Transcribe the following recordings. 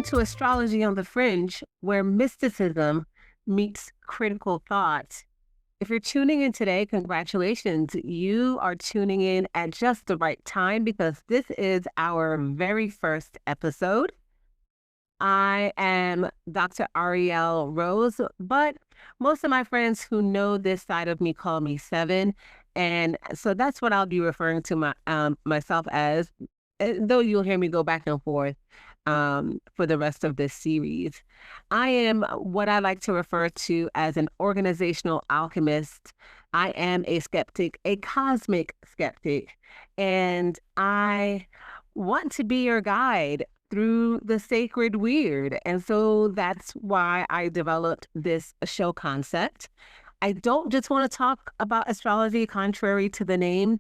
Welcome to Astrology on the Fringe, where mysticism meets critical thought. If you're tuning in today, congratulations. You are tuning in at just the right time because this is our very first episode. I am Dr. Arielle Rose, but most of my friends who know this side of me call me Seven. And so that's what I'll be referring to myself as, though you'll hear me go back and forth for the rest of this series. I am what I like to refer to as an organizational alchemist. I am a skeptic, a cosmic skeptic, and I want to be your guide through the sacred weird. And so that's why I developed this show concept. I don't just want to talk about astrology contrary to the name.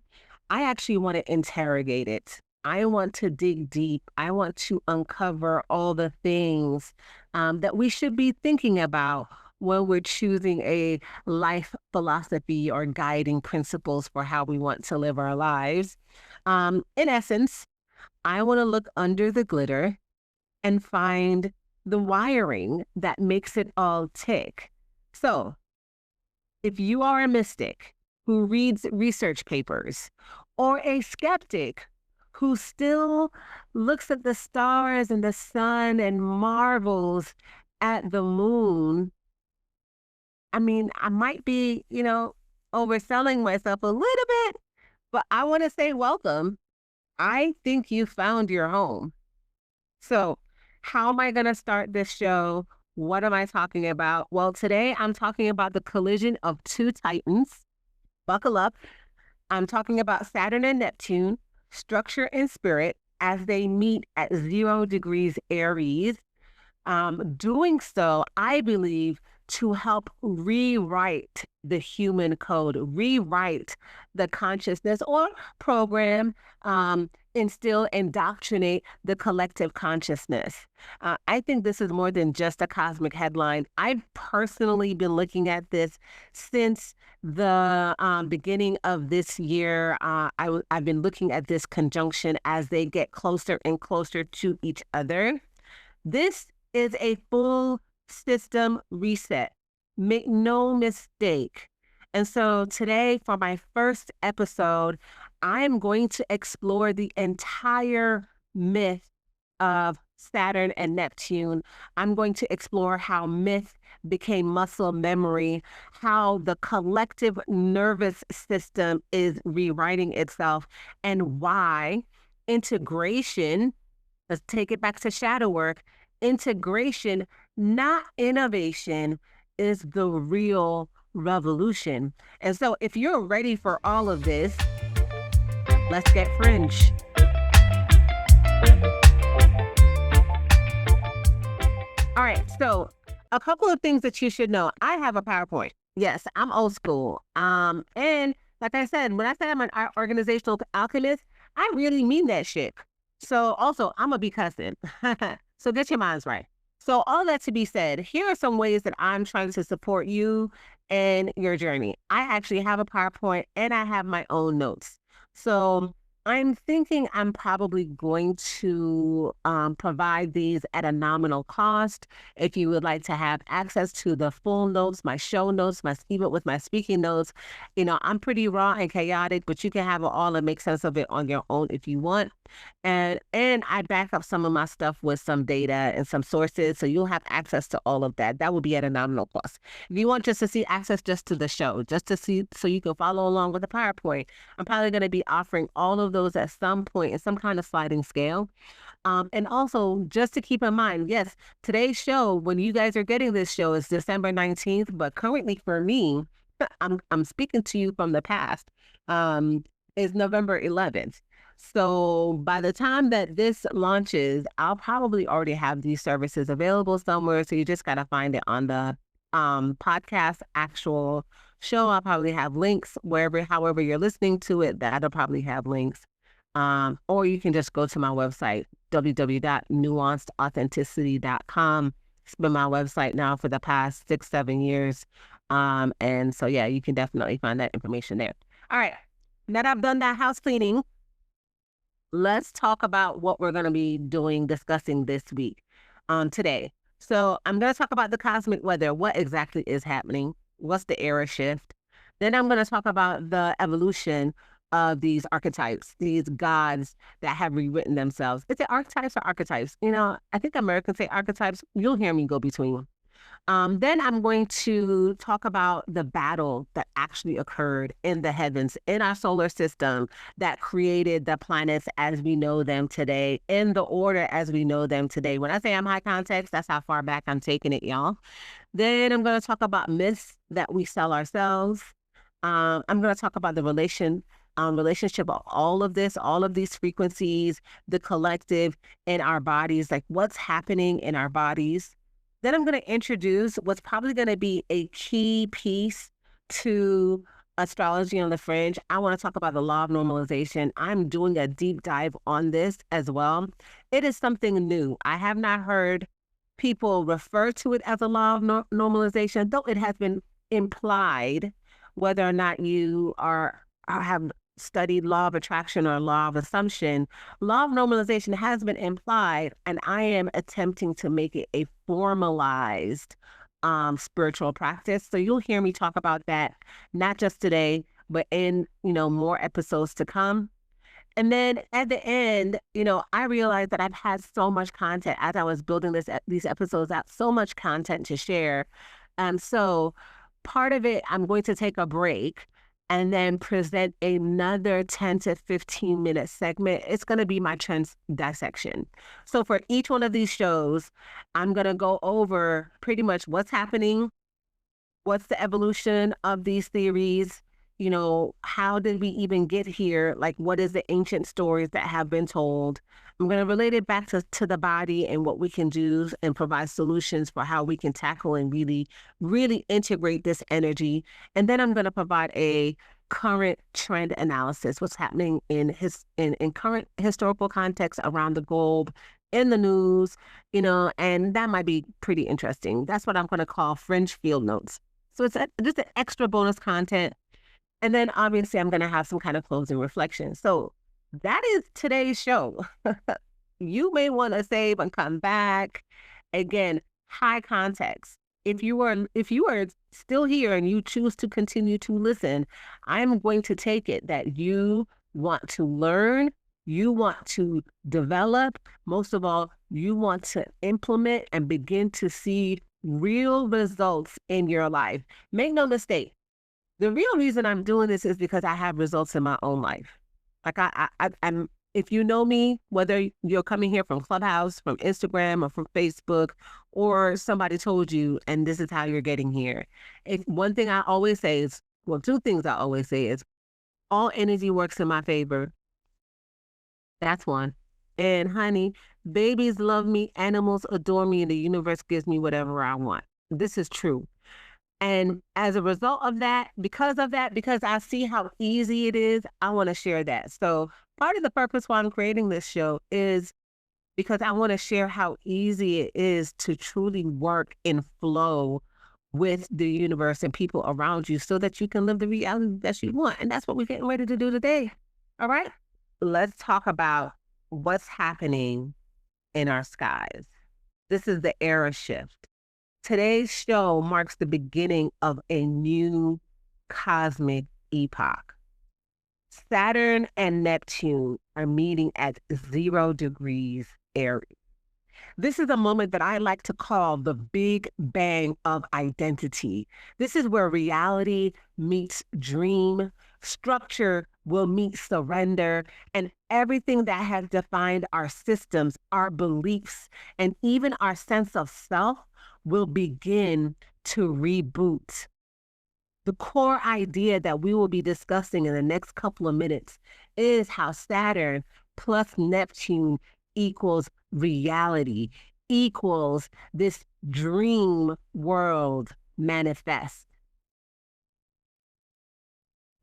I actually want to interrogate it. I want to dig deep. I want to uncover all the things that we should be thinking about when we're choosing a life philosophy or guiding principles for how we want to live our lives. In essence, I want to look under the glitter and find the wiring that makes it all tick. So, if you are a mystic who reads research papers or a skeptic who still looks at the stars and the sun and marvels at the moon, I mean, I might be, overselling myself a little bit, but I want to say welcome. I think you found your home. So, how am I going to start this show? What am I talking about? Well, today I'm talking about the collision of two titans. Buckle up. I'm talking about Saturn and Neptune, structure and spirit, as they meet at 0 degrees Aries. Doing so, I believe, to help rewrite the human code, rewrite the consciousness or program, instill, indoctrinate the collective consciousness. I think this is more than just a cosmic headline. I've personally been looking at this since the beginning of this year. I've been looking at this conjunction as they get closer and closer to each other. This is a full system reset. Make no mistake. And so today, for my first episode, I am going to explore the entire myth of Saturn and Neptune. I'm going to explore how myth became muscle memory, how the collective nervous system is rewriting itself, and why integration, let's take it back to shadow work, integration, not innovation, is the real revolution. And so if you're ready for all of this, let's get fringe. All right, so a couple of things that you should know. I have a PowerPoint. Yes, I'm old school. And like I said, when I say I'm an organizational alchemist, I really mean that shit. So also, I'm going to be cussing. So get your minds right. So all that to be said, here are some ways that I'm trying to support you and your journey. I actually have a PowerPoint and I have my own notes. So I'm thinking I'm probably going to provide these at a nominal cost. If you would like to have access to the full notes, my show notes, even with my speaking notes, I'm pretty raw and chaotic, but you can have it all and make sense of it on your own if you want. And I back up some of my stuff with some data and some sources, so you'll have access to all of that. That will be at a nominal cost. If you want just to see access just to the show, just to see so you can follow along with the PowerPoint, I'm probably going to be offering all of those at some point in some kind of sliding scale. And also, just to keep in mind, yes, today's show, when you guys are getting this show, is December 19th, but currently for me, I'm speaking to you from the past, is November 11th. So by the time that this launches, I'll probably already have these services available somewhere. So you just got to find it on the podcast actual show. I'll probably have links however you're listening to it, that'll probably have links. Or you can just go to my website, www.nuancedauthenticity.com. It's been my website now for the past 6-7 years. And so, yeah, you can definitely find that information there. All right. Now that I've done that house cleaning, let's talk about what we're going to be discussing this week. today. So I'm going to talk about the cosmic weather. What exactly is happening? What's the era shift? Then I'm going to talk about the evolution of these archetypes, these gods that have rewritten themselves. Is it archetypes or archetypes? I think Americans say archetypes. You'll hear me go between. Then I'm going to talk about the battle that actually occurred in the heavens, in our solar system, that created the planets as we know them today, in the order as we know them today. When I say I'm high context, that's how far back I'm taking it, y'all. Then I'm going to talk about myths that we sell ourselves. I'm going to talk about the relationship of all of this, all of these frequencies, the collective in our bodies, like what's happening in our bodies. Then I'm going to introduce what's probably going to be a key piece to astrology on the fringe. I want to talk about the law of normalization. I'm doing a deep dive on this as well. It is something new. I have not heard people refer to it as a law of normalization, though it has been implied, whether or not you have studied law of attraction or law of assumption. Law of normalization has been implied, and I am attempting to make it a formalized spiritual practice. So you'll hear me talk about that, not just today, but in, more episodes to come. And then at the end, I realized that I've had so much content as I was building these episodes out, so much content to share. So part of it, I'm going to take a break and then present another 10 to 15 minute segment. It's going to be my trends dissection. So for each one of these shows, I'm going to go over pretty much what's happening, what's the evolution of these theories, how did we even get here? Like, what is the ancient stories that have been told? I'm going to relate it back to the body and what we can do and provide solutions for how we can tackle and really, really integrate this energy. And then I'm going to provide a current trend analysis, what's happening in current historical context around the globe, in the news, and that might be pretty interesting. That's what I'm going to call fringe field notes. So it's just an extra bonus content. And then obviously I'm going to have some kind of closing reflection. So that is today's show. You may want to save and come back. Again, high context. If you are still here and you choose to continue to listen, I'm going to take it that you want to learn, you want to develop, most of all, you want to implement and begin to see real results in your life. Make no mistake. The real reason I'm doing this is because I have results in my own life. Like I'm, if you know me, whether you're coming here from Clubhouse, from Instagram, or from Facebook, or somebody told you, and this is how you're getting here. One thing I always say is, well, two things I always say is, all energy works in my favor. That's one. And honey, babies love me, animals adore me, and the universe gives me whatever I want. This is true. And as a result of that, because I see how easy it is, I want to share that. So part of the purpose why I'm creating this show is because I want to share how easy it is to truly work in flow with the universe and people around you so that you can live the reality that you want. And that's what we're getting ready to do today. All right? Let's talk about what's happening in our skies. This is the era shift. Today's show marks the beginning of a new cosmic epoch. Saturn and Neptune are meeting at 0 degrees Aries. This is a moment that I like to call the Big Bang of identity. This is where reality meets dream, structure will meet surrender, and everything that has defined our systems, our beliefs, and even our sense of self will begin to reboot. The core idea that we will be discussing in the next couple of minutes is how Saturn plus Neptune equals reality, equals this dream world manifest.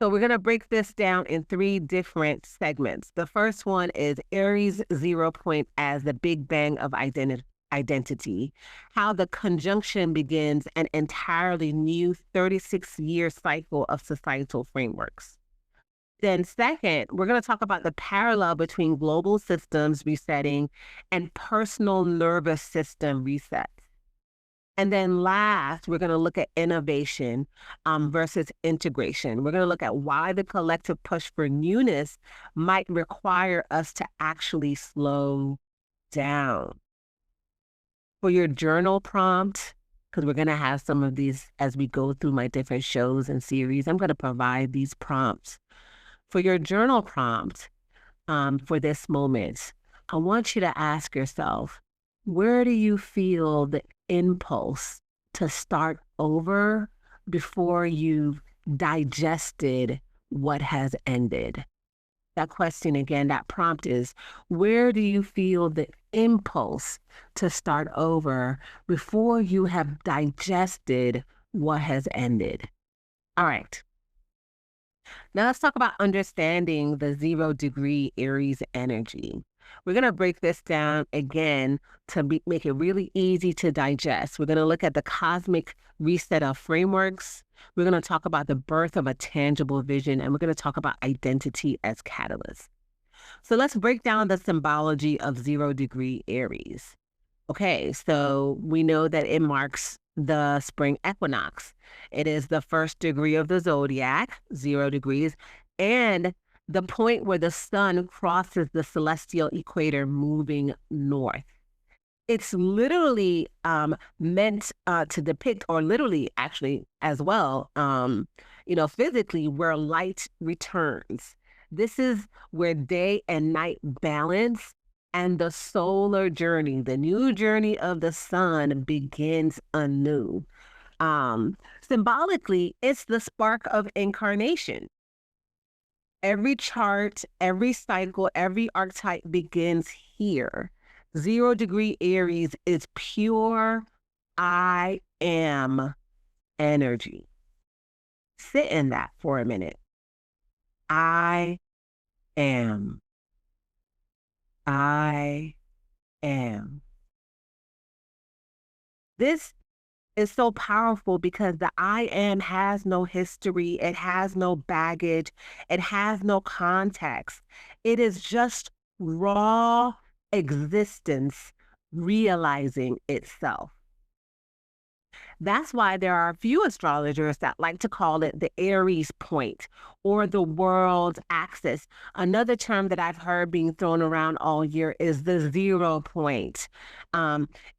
So we're going to break this down in 3 different segments. The first one is Aries 0 point as the Big Bang of identity, how the conjunction begins an entirely new 36-year cycle of societal frameworks. Then second, we're going to talk about the parallel between global systems resetting and personal nervous system reset. And then last, we're going to look at innovation versus integration. We're going to look at why the collective push for newness might require us to actually slow down. For your journal prompt, because we're going to have some of these as we go through my different shows and series, I'm going to provide these prompts. For your journal prompt for this moment, I want you to ask yourself, where do you feel the impulse to start over before you've digested what has ended? That question again, that prompt is, where do you feel the impulse to start over before you have digested what has ended? All right. Now let's talk about understanding the 0-degree Aries energy. We're going to break this down again to make it really easy to digest. We're going to look at the cosmic reset of frameworks. We're going to talk about the birth of a tangible vision, and we're going to talk about identity as catalyst. So let's break down the symbology of 0-degree Aries. Okay, so we know that it marks the spring equinox. It is the first degree of the zodiac, 0 degrees, and the point where the sun crosses the celestial equator moving north. It's literally meant to depict, or literally actually as well, physically where light returns. This is where day and night balance and the solar journey, the new journey of the sun begins anew. Symbolically, it's the spark of incarnation. Every chart, every cycle, every archetype begins here. 0-degree Aries is pure I am energy. Sit in that for a minute. I am. I am. This is so powerful because the I am has no history, it has no baggage, it has no context. It is just raw existence realizing itself. That's why there are a few astrologers that like to call it the Aries point or the world axis. Another term that I've heard being thrown around all year is the 0 point.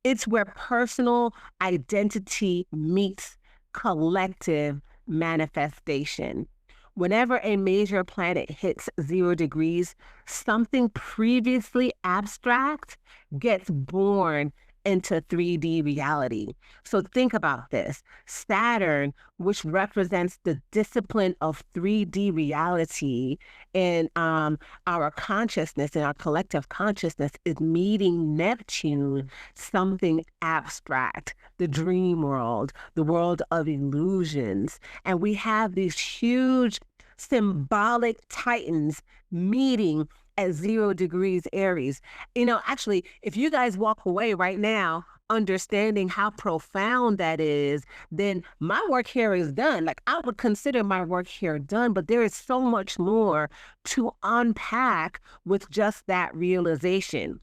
It's where personal identity meets collective manifestation. Whenever a major planet hits 0 degrees, something previously abstract gets born into 3D reality. So think about this. Saturn, which represents the discipline of 3D reality in our consciousness, in our collective consciousness, is meeting Neptune, something abstract, the dream world, the world of illusions. And we have these huge symbolic titans meeting at 0 degrees Aries. Actually, if you guys walk away right now understanding how profound that is, then my work here is done. Like, I would consider my work here done, but there is so much more to unpack with just that realization.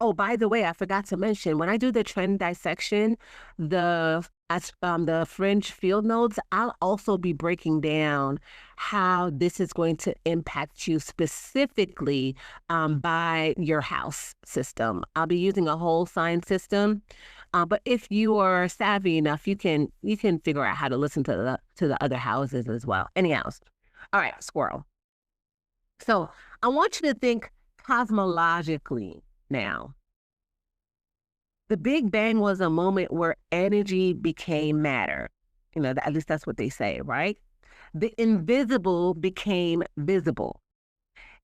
Oh, by the way, I forgot to mention, when I do the trend dissection, the Fringe field notes, I'll also be breaking down how this is going to impact you specifically by your house system. I'll be using a whole sign system, but if you are savvy enough, you can figure out how to listen to the other houses as well. Anyhow, all right, squirrel. So I want you to think cosmologically now. The Big Bang was a moment where energy became matter. At least that's what they say, right? The invisible became visible.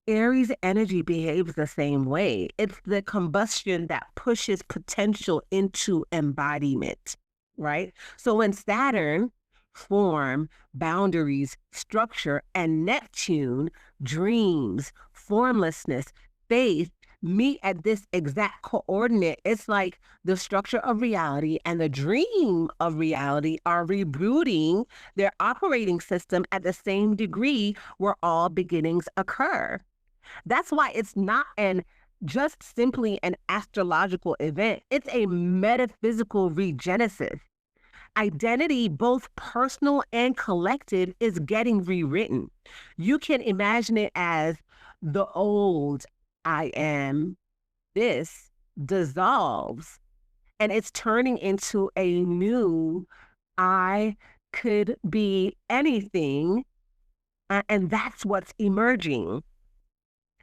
Aries energy behaves the same way. It's the combustion that pushes potential into embodiment, right? So when Saturn, form, boundaries, structure, and Neptune, dreams, formlessness, faith, meet at this exact coordinate, it's like the structure of reality and the dream of reality are rebooting their operating system at the same degree where all beginnings occur. That's why it's not an just simply an astrological event. It's a metaphysical regenesis. Identity, both personal and collective, is getting rewritten. You can imagine it as the old I am this dissolves and it's turning into a new I could be anything. And that's what's emerging.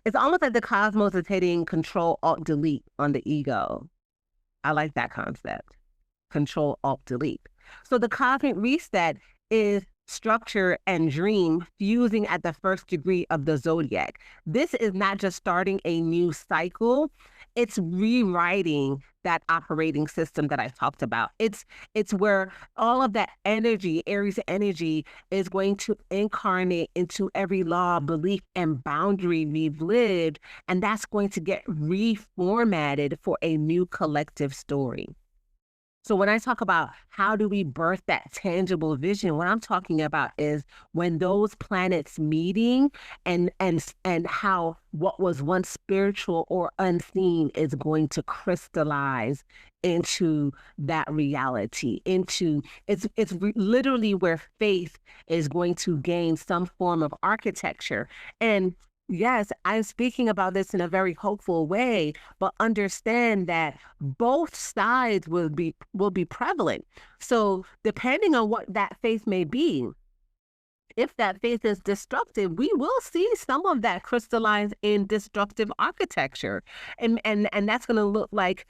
It's almost like the cosmos is hitting control, alt, delete on the ego. I like that concept. Control, alt, delete. So the cosmic reset is structure and dream fusing at the first degree of the zodiac. This is not just starting a new cycle, it's rewriting that operating system that I talked about. It's where all of that energy, Aries energy, is going to incarnate into every law, belief, and boundary we've lived, and that's going to get reformatted for a new collective story. So when I talk about how do we birth that tangible vision, what I'm talking about is when those planets meeting and how what was once spiritual or unseen is going to crystallize into that reality, into literally where faith is going to gain some form of architecture. And yes, I'm speaking about this in a very hopeful way, but understand that both sides will be prevalent. So depending on what that faith may be, if that faith is destructive, we will see some of that crystallize in destructive architecture. And that's going to look like,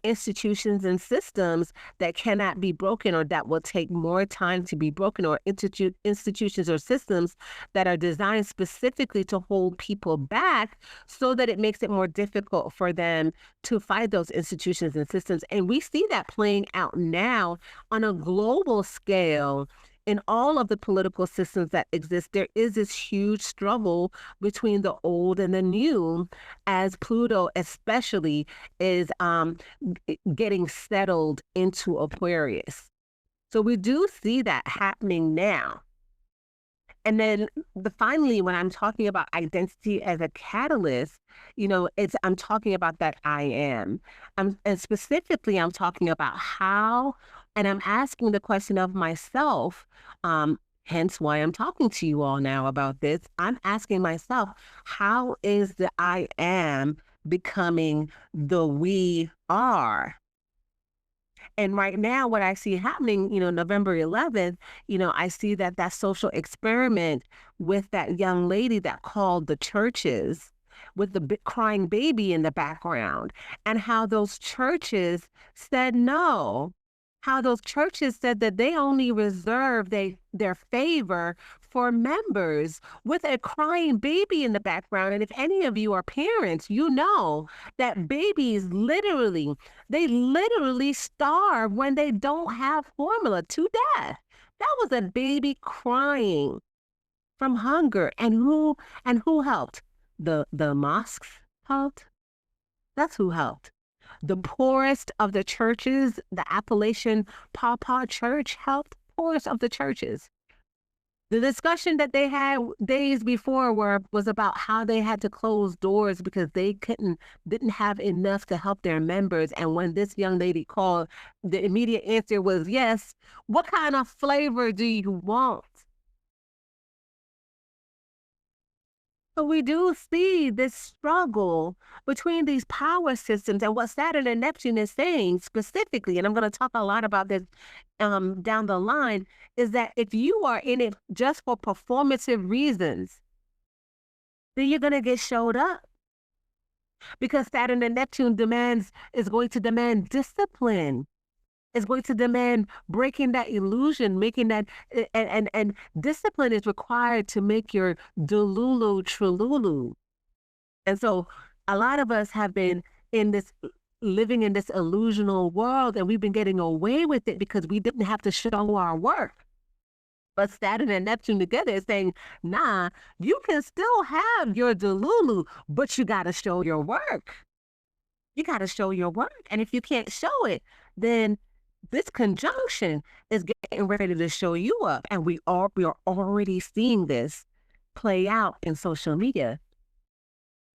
institutions and systems that cannot be broken or that will take more time to be broken, or institutions or systems that are designed specifically to hold people back so that it makes it more difficult for them to fight those institutions and systems. And we see that playing out now on a global scale. In all of the political systems that exist, there is this huge struggle between the old and the new, as Pluto especially is getting settled into Aquarius. So we do see that happening now. And then finally, when I'm talking about identity as a catalyst, I'm talking about that I am. And specifically, I'm talking about how, and I'm asking the question of myself, hence why I'm talking to you all now about this. I'm asking myself, how is the I am becoming the we are? And right now, what I see happening, November 11th, I see that social experiment with that young lady that called the churches with the crying baby in the background, and how those churches said no. How those churches said that they only reserve their favor for members with a crying baby in the background. And if any of you are parents, you know that babies they literally starve when they don't have formula to death. That was a baby crying from hunger. And who helped? The mosques helped. That's who helped. The poorest of the churches, the Appalachian Pawpaw Church helped poorest of the churches. The discussion that they had days before was about how they had to close doors because they didn't have enough to help their members. And when this young lady called, the immediate answer was, yes, what kind of flavor do you want? So we do see this struggle between these power systems, and what Saturn and Neptune is saying specifically, and I'm going to talk a lot about this down the line, is that if you are in it just for performative reasons, then you're going to get showed up. Because Saturn and Neptune is going to demand discipline. Is going to demand breaking that illusion, making that, and discipline is required to make your delulu trululu. And so a lot of us have been living in this illusional world, and we've been getting away with it because we didn't have to show our work. But Saturn and Neptune together is saying, nah, you can still have your delulu, but you got to show your work. You got to show your work. And if you can't show it, then this conjunction is getting ready to show you up. And we are already seeing this play out in social media.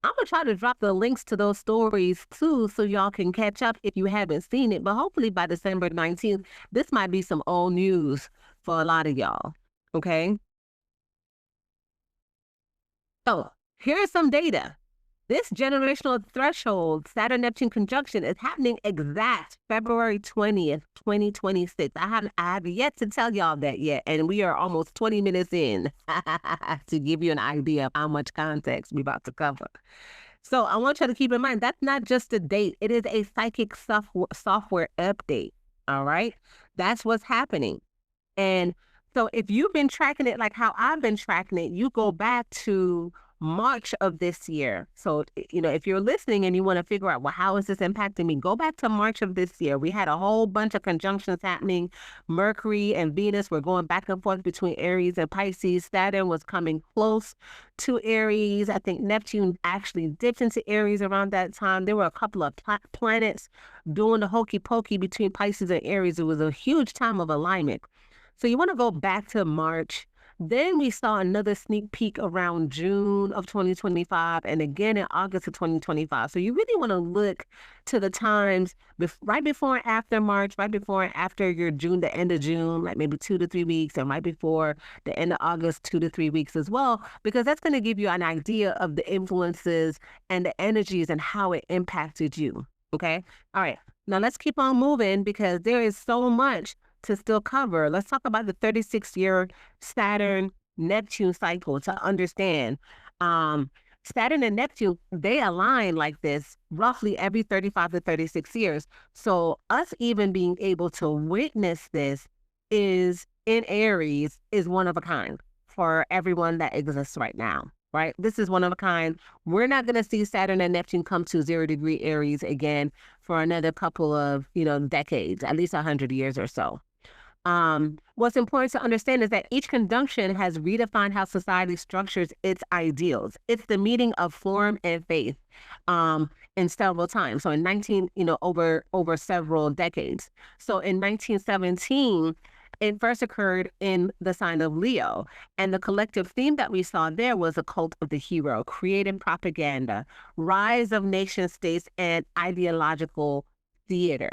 I'm gonna try to drop the links to those stories too, so y'all can catch up if you haven't seen it. But hopefully by December 19th, this might be some old news for a lot of y'all. Okay. So here's some data. This generational threshold, Saturn Neptune conjunction, is happening exact February 20th, 2026. I have yet to tell y'all that yet, and we are almost 20 minutes in to give you an idea of how much context we're about to cover. So I want you to keep in mind that's not just a date, it is a psychic software update. All right. That's what's happening. And so if you've been tracking it like how I've been tracking it, you go back to March of this year. So, if you're listening and you want to figure out, well, how is this impacting me? Go back to March of this year. We had a whole bunch of conjunctions happening. Mercury and Venus were going back and forth between Aries and Pisces. Saturn was coming close to Aries. I think Neptune actually dipped into Aries around that time. There were a couple of planets doing the hokey pokey between Pisces and Aries. It was a huge time of alignment. So you want to go back to March. Then we saw another sneak peek around June of 2025 and again in August of 2025. So you really want to look to the times right before and after March, right before and after your June, the end of June, like maybe 2 to 3 weeks, and right before the end of August, 2 to 3 weeks as well, because that's going to give you an idea of the influences and the energies and how it impacted you. Okay. All right. Now let's keep on moving because there is so much to still cover. Let's talk about the 36-year Saturn Neptune cycle to understand. Saturn and Neptune, they align like this roughly every 35 to 36 years. So us even being able to witness this is in Aries is one of a kind for everyone that exists right now. Right? This is one of a kind. We're not going to see Saturn and Neptune come to 0-degree Aries again for another couple of, decades, at least 100 years or so. What's important to understand is that each conjunction has redefined how society structures its ideals. It's the meeting of form and faith in several times. So in over several decades. So in 1917, it first occurred in the sign of Leo. And the collective theme that we saw there was a cult of the hero, creating propaganda, rise of nation states, and ideological theater.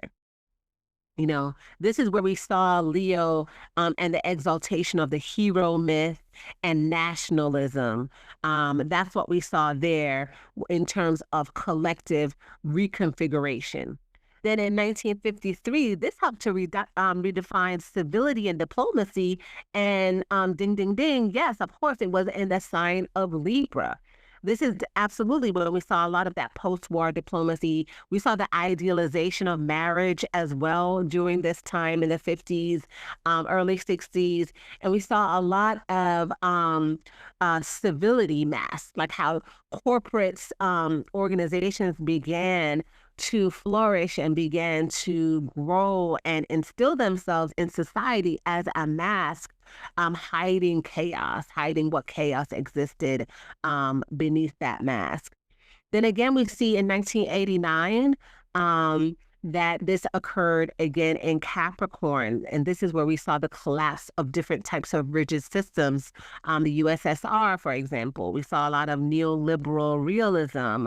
This is where we saw Leo and the exaltation of the hero myth and nationalism. That's what we saw there in terms of collective reconfiguration. Then in 1953, this helped to redefine civility and diplomacy. And ding, ding, ding, yes, of course, it was in the sign of Libra. This is absolutely where we saw a lot of that post-war diplomacy. We saw the idealization of marriage as well during this time in the 50s, early 60s. And we saw a lot of civility mass, like how corporate organizations began to flourish and began to grow and instill themselves in society as a mask, hiding chaos, hiding what chaos existed beneath that mask. Then again, we see in 1989 that this occurred again in Capricorn. And this is where we saw the collapse of different types of rigid systems. The USSR, for example, we saw a lot of neoliberal realism.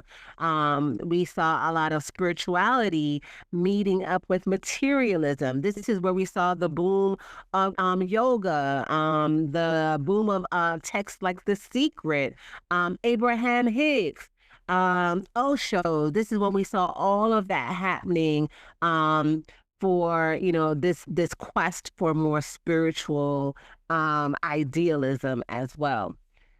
We saw a lot of spirituality meeting up with materialism. This is where we saw the boom of yoga, the boom of texts like The Secret, Abraham Hicks, Osho. This is when we saw all of that happening for this quest for more spiritual idealism as well.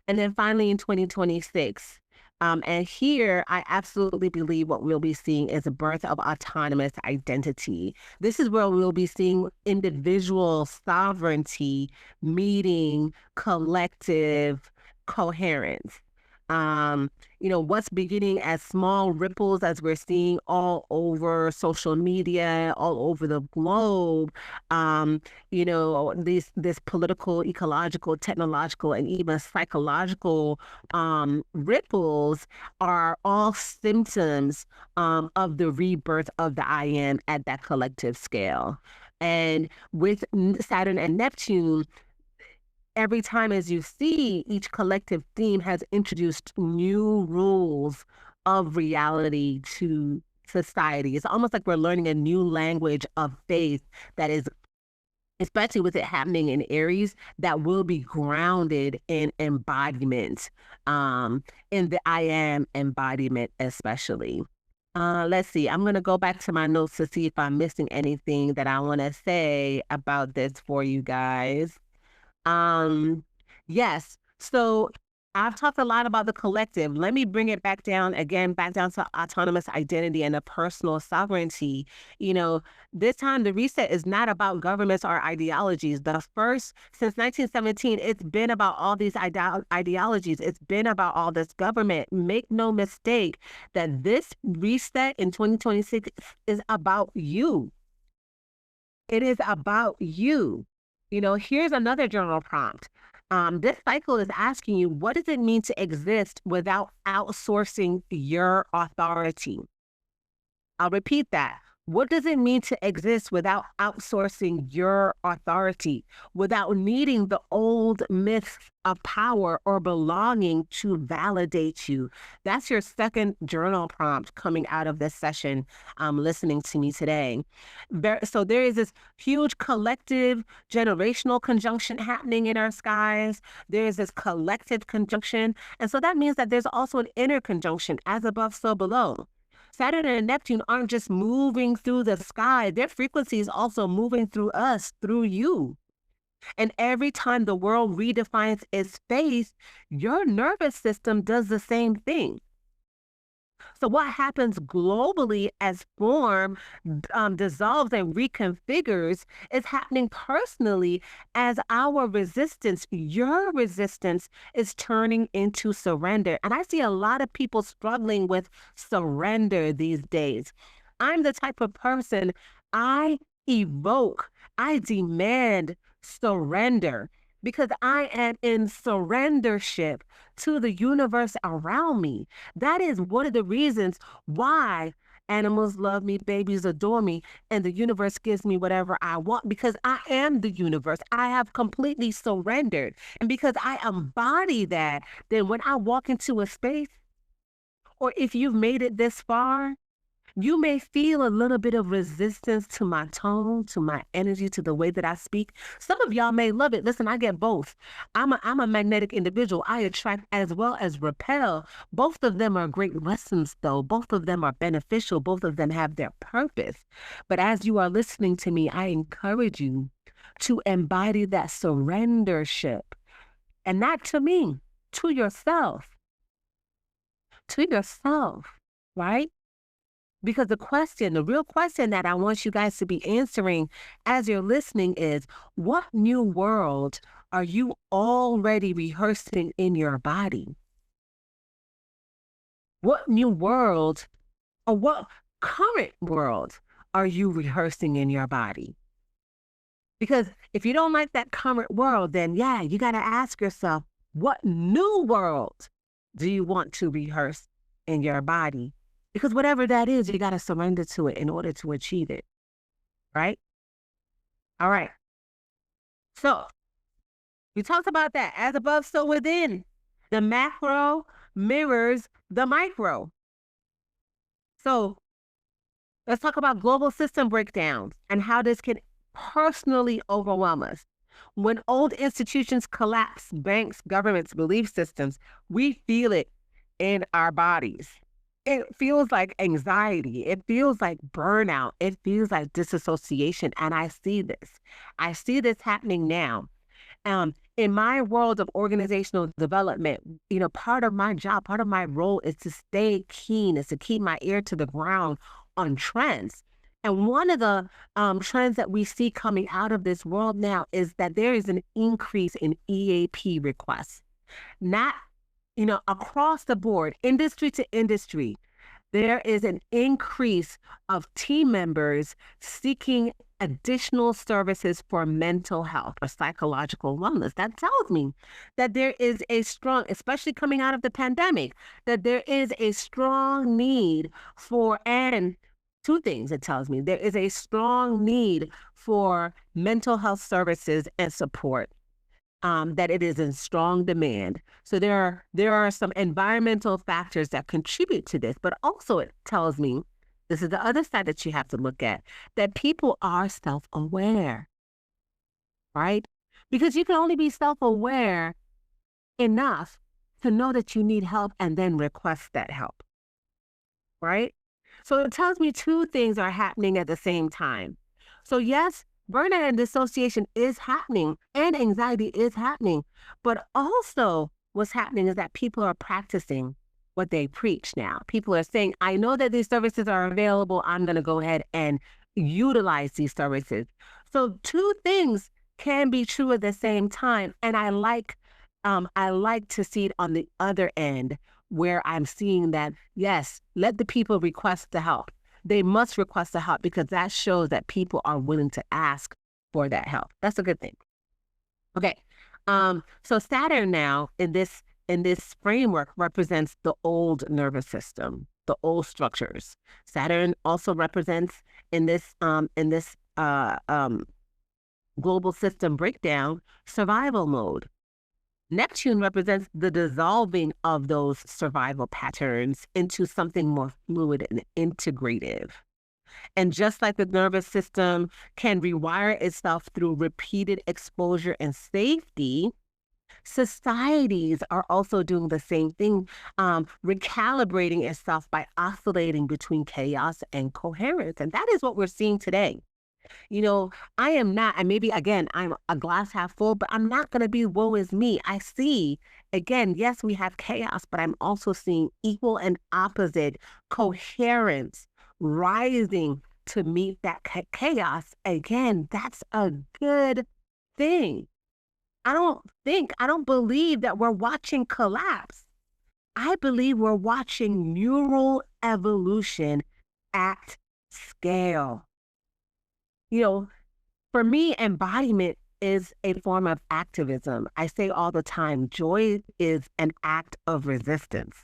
And then finally in 2026, and here I absolutely believe what we'll be seeing is a birth of autonomous identity. This is where we'll be seeing individual sovereignty meeting collective coherence. what's beginning as small ripples, as we're seeing all over social media, all over the globe, this political, ecological, technological, and even psychological ripples are all symptoms of the rebirth of the I am at that collective scale. And with Saturn and Neptune, every time as you see, each collective theme has introduced new rules of reality to society. It's almost like we're learning a new language of faith that is, especially with it happening in Aries, that will be grounded in embodiment, in the I am embodiment, especially. Let's see. I'm going to go back to my notes to see if I'm missing anything that I want to say about this for you guys. Um, yes. So I've talked a lot about the collective. Let me bring it back down again, back down to autonomous identity and the personal sovereignty. This time the reset is not about governments or ideologies. The first, since 1917, it's been about all these ideologies. It's been about all this government. Make no mistake that this reset in 2026 is about you. It is about you. Here's another journal prompt. This cycle is asking you, what does it mean to exist without outsourcing your authority? I'll repeat that. What does it mean to exist without outsourcing your authority, without needing the old myths of power or belonging to validate you? That's your second journal prompt coming out of this session, listening to me today. So there is this huge collective generational conjunction happening in our skies. There is this collective conjunction. And so that means that there's also an inner conjunction, as above, so below. Saturn and Neptune aren't just moving through the sky. Their frequency is also moving through us, through you. And every time the world redefines its face, your nervous system does the same thing. So what happens globally as form dissolves and reconfigures is happening personally as our resistance, your resistance, is turning into surrender. And I see a lot of people struggling with surrender these days. I'm the type of person, I demand surrender, because I am in surrendership to the universe around me. That is one of the reasons why animals love me, babies adore me, and the universe gives me whatever I want, because I am the universe. I have completely surrendered. And because I embody that, then when I walk into a space, or if you've made it this far, you may feel a little bit of resistance to my tone, to my energy, to the way that I speak. Some of y'all may love it. Listen, I get both. I'm a magnetic individual. I attract as well as repel. Both of them are great lessons, though. Both of them are beneficial. Both of them have their purpose. But as you are listening to me, I encourage you to embody that surrendership. And not to me, to yourself. To yourself, right? Because the real question that I want you guys to be answering as you're listening is, what new world are you already rehearsing in your body? What new world, or what current world are you rehearsing in your body? Because if you don't like that current world, then yeah, you got to ask yourself, what new world do you want to rehearse in your body? Because whatever that is, you got to surrender to it in order to achieve it, right? All right. So we talked about that. As above, so within. The macro mirrors the micro. So let's talk about global system breakdowns and how this can personally overwhelm us. When old institutions collapse, banks, governments, belief systems, we feel it in our bodies. It feels like anxiety. It feels like burnout. It feels like disassociation. And I see this. I see this happening now. In my world of organizational development, part of my job, part of my role is to stay keen, is to keep my ear to the ground on trends. And one of the trends that we see coming out of this world now is that there is an increase in EAP requests. Not across the board, industry to industry, there is an increase of team members seeking additional services for mental health or psychological wellness. That tells me that there is a strong, especially coming out of the pandemic, that there is a strong need for, and two things it tells me, there is a strong need for mental health services and support, that it is in strong demand. So there are some environmental factors that contribute to this, but also it tells me, this is the other side that you have to look at, that people are self-aware, right? Because you can only be self-aware enough to know that you need help and then request that help, right? So it tells me two things are happening at the same time. So yes, burnout and dissociation is happening and anxiety is happening, but also what's happening is that people are practicing what they preach now. People are saying, I know that these services are available. I'm going to go ahead and utilize these services. So two things can be true at the same time. And I like to see it on the other end, where I'm seeing that, yes, let the people request the help. They must request the help because that shows that people are willing to ask for that help. That's a good thing. Okay. So Saturn now in this framework represents the old nervous system, the old structures. Saturn also represents in this global system breakdown, survival mode. Neptune represents the dissolving of those survival patterns into something more fluid and integrative. And just like the nervous system can rewire itself through repeated exposure and safety, societies are also doing the same thing, recalibrating itself by oscillating between chaos and coherence. And that is what we're seeing today. I am not, and maybe again, I'm a glass half full, but I'm not going to be woe is me. I see, again, yes, we have chaos, but I'm also seeing equal and opposite coherence rising to meet that chaos. Again, that's a good thing. I don't believe that we're watching collapse. I believe we're watching neural evolution at scale. For me, embodiment is a form of activism. I say all the time, joy is an act of resistance.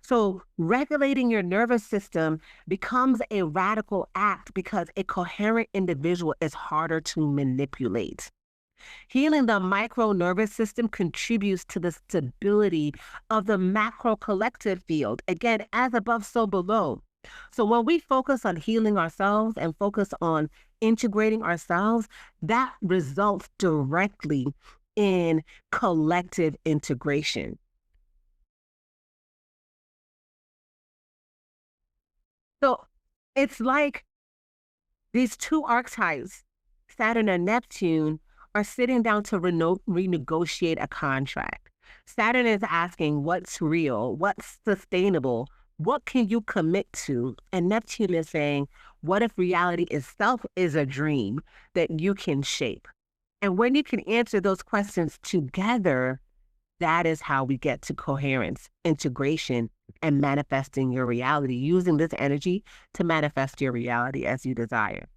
So regulating your nervous system becomes a radical act because a coherent individual is harder to manipulate. Healing the micro nervous system contributes to the stability of the macro collective field. Again, as above, so below. So when we focus on healing ourselves and focus on integrating ourselves, that results directly in collective integration. So it's like these two archetypes, Saturn and Neptune, are sitting down to renegotiate a contract. Saturn is asking what's real, what's sustainable, what can you commit to? And Neptune is saying, what if reality itself is a dream that you can shape? And when you can answer those questions together, that is how we get to coherence, integration, and manifesting your reality, using this energy to manifest your reality as you desire.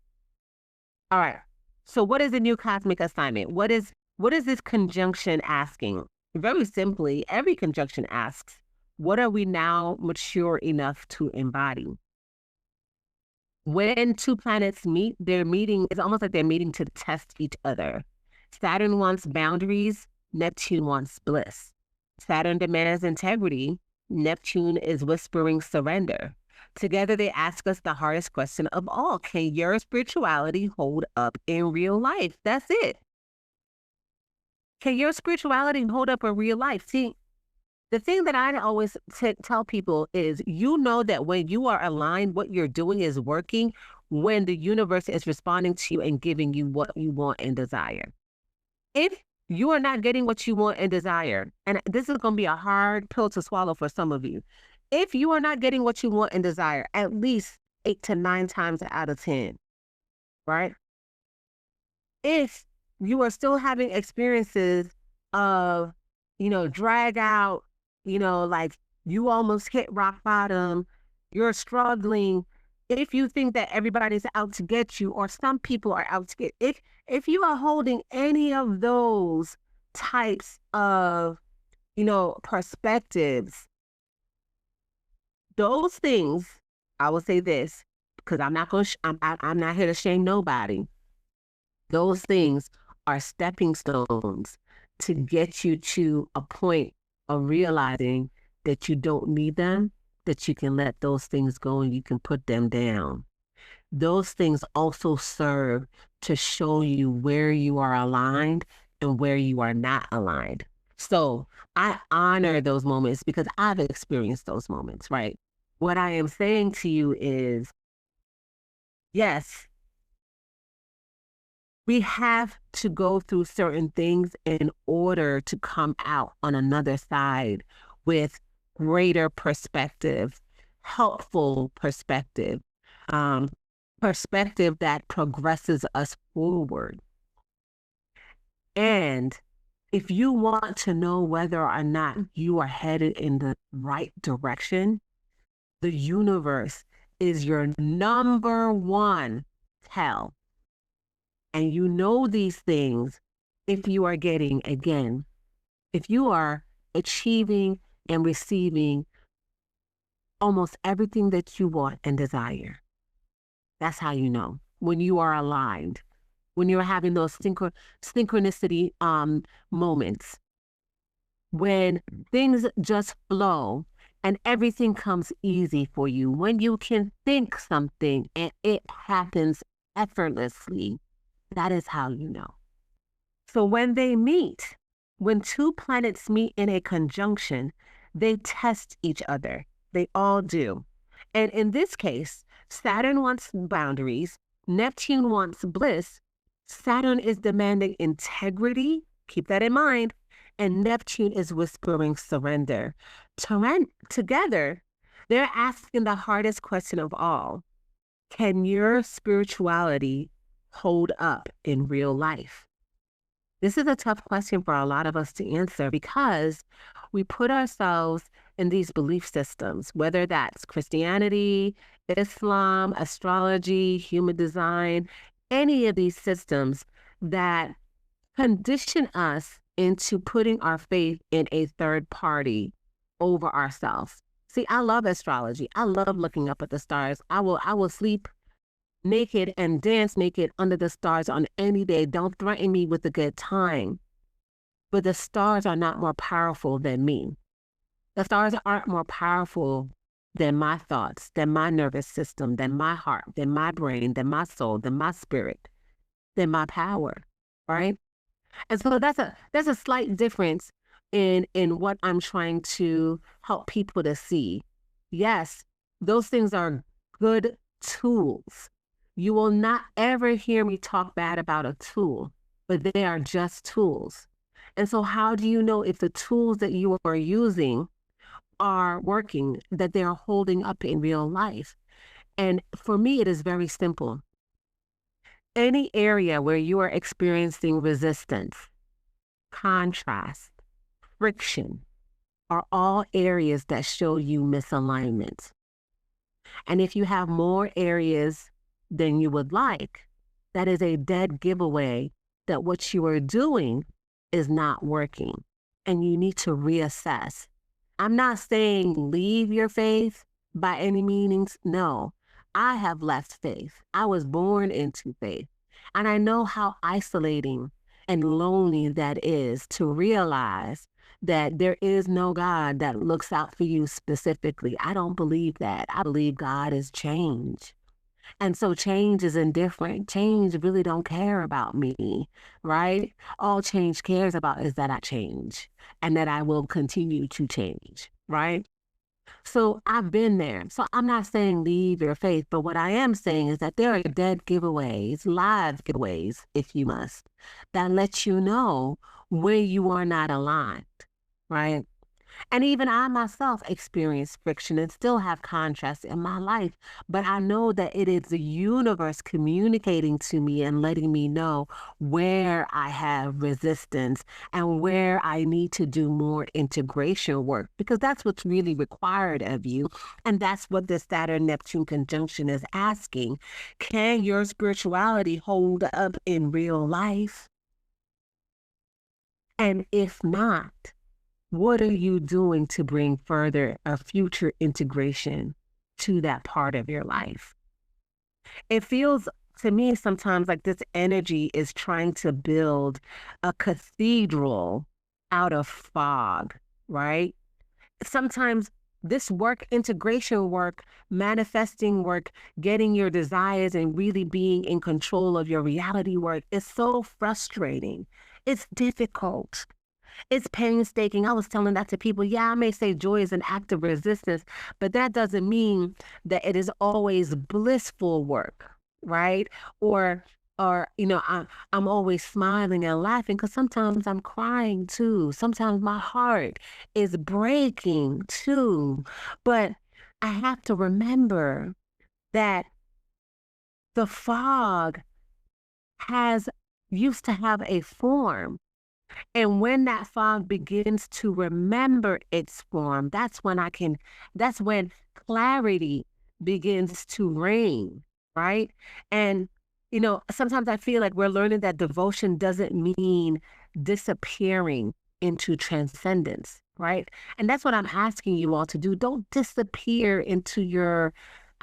All right. So what is the new cosmic assignment? What is this conjunction asking? Very simply, every conjunction asks, what are we now mature enough to embody? When two planets meet, it's almost like they're meeting to test each other. Saturn wants boundaries, Neptune wants bliss. Saturn demands integrity, Neptune is whispering surrender. Together, they ask us the hardest question of all. Can your spirituality hold up in real life? That's it. Can your spirituality hold up in real life? See, the thing that I always tell people is, that when you are aligned, what you're doing is working when the universe is responding to you and giving you what you want and desire. If you are not getting what you want and desire, and this is going to be a hard pill to swallow for some of you, if you are not getting what you want and desire, at least 8 to 9 times out of 10, right? If you are still having experiences of, drag out, like you almost hit rock bottom, you're struggling. If you think that everybody's out to get you, or some people are out to get, if you are holding any of those types of, perspectives, those things, I will say this, because I'm not going to, I'm not here to shame nobody. Those things are stepping stones to get you to a point of realizing that you don't need them, that you can let those things go and you can put them down. Those things also serve to show you where you are aligned and where you are not aligned. So I honor those moments because I've experienced those moments, right? What I am saying to you is, yes, we have to go through certain things in order to come out on another side with greater perspective, helpful perspective, perspective that progresses us forward. And if you want to know whether or not you are headed in the right direction, the universe is your number one tell. And you know these things if you are getting, again, if you are achieving and receiving almost everything that you want and desire. That's how you know when you are aligned, when you're having those synchronicity moments, when things just flow and everything comes easy for you, when you can think something and it happens effortlessly. That is how you know. So when they meet, when two planets meet in a conjunction, they test each other. They all do. And in this case, Saturn wants boundaries, Neptune wants bliss. Saturn is demanding integrity, keep that in mind, and Neptune is whispering surrender. Together, they're asking the hardest question of all. Can your spirituality hold up in real life? This is a tough question for a lot of us to answer because we put ourselves in these belief systems, whether that's Christianity, Islam, astrology, human design, any of these systems that condition us into putting our faith in a third party over ourselves. See, I love astrology. I love looking up at the stars. I will sleep naked and dance naked under the stars on any day. Don't threaten me with a good time. But the stars are not more powerful than me. The stars aren't more powerful than my thoughts, than my nervous system, than my heart, than my brain, than my soul, than my spirit, than my power, right? And so that's a slight difference in what I'm trying to help people to see. Yes, those things are good tools. You will not ever hear me talk bad about a tool, but they are just tools. And so how do you know if the tools that you are using are working, that they are holding up in real life? And for me, it is very simple. Any area where you are experiencing resistance, contrast, friction, are all areas that show you misalignment. And if you have more areas than you would like, that is a dead giveaway that what you are doing is not working and you need to reassess. I'm not saying leave your faith by any means. No, I have left faith. I was born into faith. And I know how isolating and lonely that is to realize that there is no God that looks out for you specifically. I don't believe that. I believe God is change. And so change is indifferent. Change really don't care about me, right? All change cares about is that I change and that I will continue to change, right? So I've been there. So I'm not saying leave your faith, but what I am saying is that there are dead giveaways, live giveaways, if you must, that let you know where you are not aligned, right? And even I myself experience friction and still have contrast in my life. But I know that it is the universe communicating to me and letting me know where I have resistance and where I need to do more integration work, because that's what's really required of you. And that's what the Saturn Neptune conjunction is asking. Can your spirituality hold up in real life? And if not, what are you doing to bring further a future integration to that part of your life? It feels to me sometimes like this energy is trying to build a cathedral out of fog, right? Sometimes this work, integration work, manifesting work, getting your desires and really being in control of your reality work is so frustrating. It's difficult. It's painstaking. I was telling that to people. Yeah, I may say joy is an act of resistance, but that doesn't mean that it is always blissful work, right? Or I'm always smiling and laughing, because sometimes I'm crying too. Sometimes my heart is breaking too. But I have to remember that the fog has used to have a form. And when that fog begins to remember its form, that's when clarity begins to reign, right? And, sometimes I feel like we're learning that devotion doesn't mean disappearing into transcendence, right? And that's what I'm asking you all to do. Don't disappear into your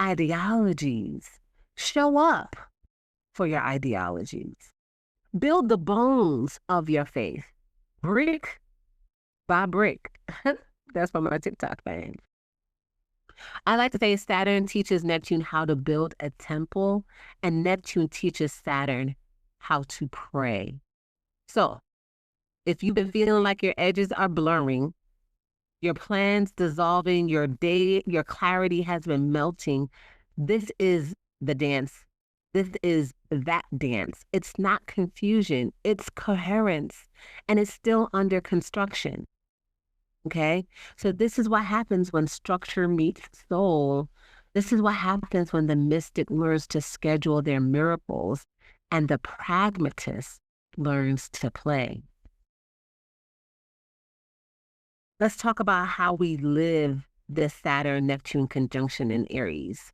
ideologies. Show up for your ideologies. Build the bones of your faith, brick by brick. That's from my TikTok fans. I like to say Saturn teaches Neptune how to build a temple, and Neptune teaches Saturn how to pray. So, if you've been feeling like your edges are blurring, your plans dissolving, your clarity has been melting, this is the dance. This is that dance. It's not confusion, it's coherence, and it's still under construction. Okay? So, this is what happens when structure meets soul. This is what happens when the mystic learns to schedule their miracles and the pragmatist learns to play. Let's talk about how we live this Saturn Neptune conjunction in Aries.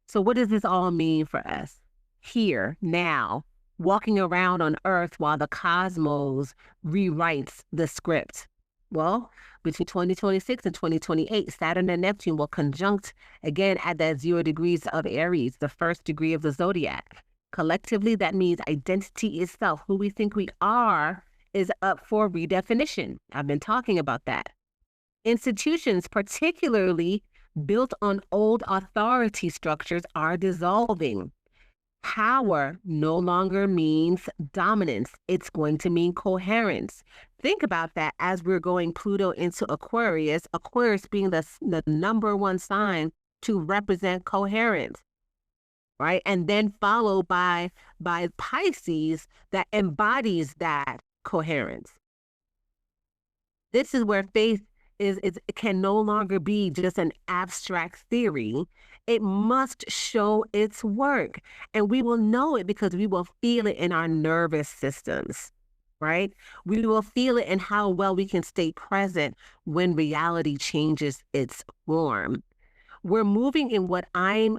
So, what does this all mean for us here, now, walking around on Earth while the cosmos rewrites the script? Well, between 2026 and 2028, Saturn and Neptune will conjunct again at that 0 degrees of Aries, the first degree of the zodiac. Collectively, that means identity itself, who we think we are, is up for redefinition. I've been talking about that. Institutions, particularly built on old authority structures, are dissolving. Power no longer means dominance. It's going to mean coherence. Think about that as we're going Pluto into Aquarius, Aquarius being the number one sign to represent coherence, right? And then followed by Pisces that embodies that coherence. This is where faith it can no longer be just an abstract theory. It must show its work. And we will know it because we will feel it in our nervous systems, right? We will feel it in how well we can stay present when reality changes its form. We're moving in what I'm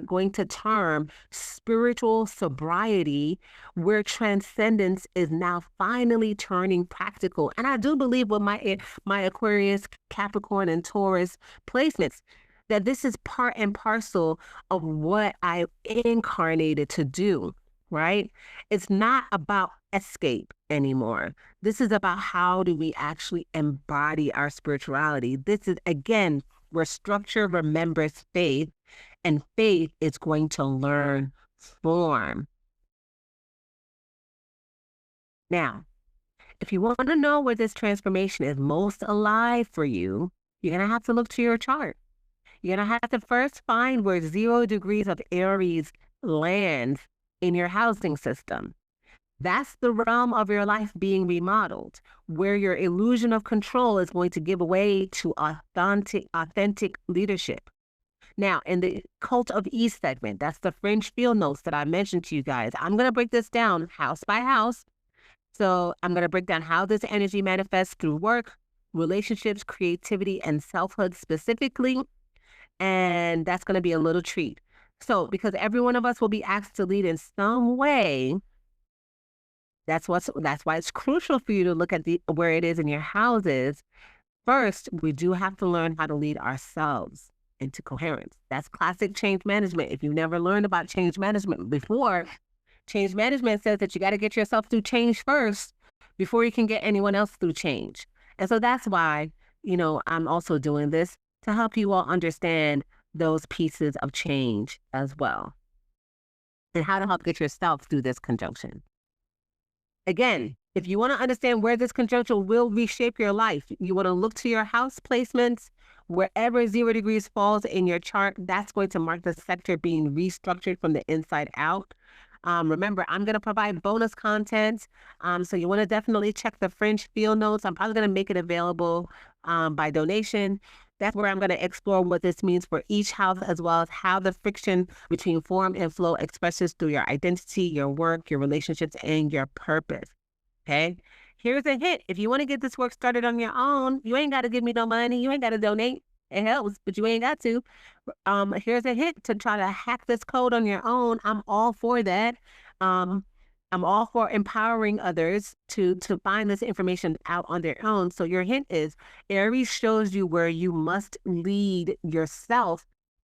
going to term spiritual sobriety, where transcendence is now finally turning practical. And I do believe with my Aquarius, Capricorn, and Taurus placements, that this is part and parcel of what I incarnated to do, right? It's not about escape anymore. This is about how do we actually embody our spirituality. This is, again, where structure remembers faith, and faith is going to learn form. Now, if you want to know where this transformation is most alive for you, you're going to have to look to your chart. You're going to have to first find where 0 degrees of Aries lands in your housing system. That's the realm of your life being remodeled, where your illusion of control is going to give way to authentic leadership. Now, in the Cult of East segment, that's the Fringe field notes that I mentioned to you guys. I'm going to break this down house by house. So I'm going to break down how this energy manifests through work, relationships, creativity, and selfhood specifically. And that's going to be a little treat. So because every one of us will be asked to lead in some way, that's why it's crucial for you to look at where it is in your houses. First, we do have to learn how to lead ourselves into coherence. That's classic change management. If you've never learned about change management before, change management says that you got to get yourself through change first before you can get anyone else through change. And so that's why, I'm also doing this to help you all understand those pieces of change as well and how to help get yourself through this conjunction. Again, if you want to understand where this conjunction will reshape your life, you want to look to your house placements. Wherever 0 degrees falls in your chart, that's going to mark the sector being restructured from the inside out. Remember, I'm going to provide bonus content. So you want to definitely check the Fringe field notes. I'm probably going to make it available by donation. That's where I'm going to explore what this means for each house, as well as how the friction between form and flow expresses through your identity, your work, your relationships, and your purpose. Okay? Here's a hint. If you want to get this work started on your own, you ain't got to give me no money. You ain't got to donate. It helps, but you ain't got to. Here's a hint to try to hack this code on your own. I'm all for that. I'm all for empowering others to find this information out on their own. So your hint is Aries shows you where you must lead yourself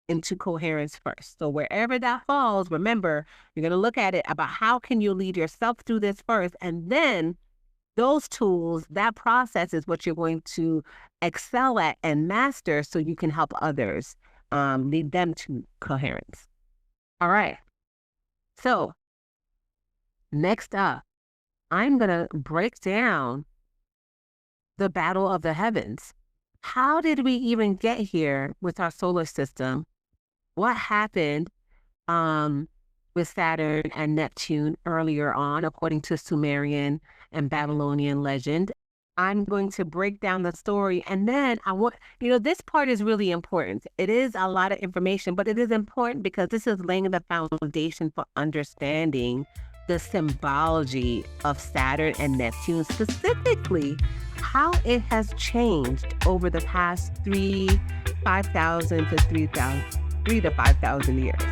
into coherence first. So wherever that falls, remember, you're going to look at it about how can you lead yourself through this first, and then those tools, that process is what you're going to excel at and master so you can help others lead them to coherence. All right. So next up, I'm going to break down the battle of the heavens. How did we even get here with our solar system? What happened with Saturn and Neptune earlier on, according to Sumerian and Babylonian legend? I'm going to break down the story, and then this part is really important. It is a lot of information, but it is important because this is laying the foundation for understanding the symbology of Saturn and Neptune, specifically how it has changed over the past 5,000 to 3,000 years.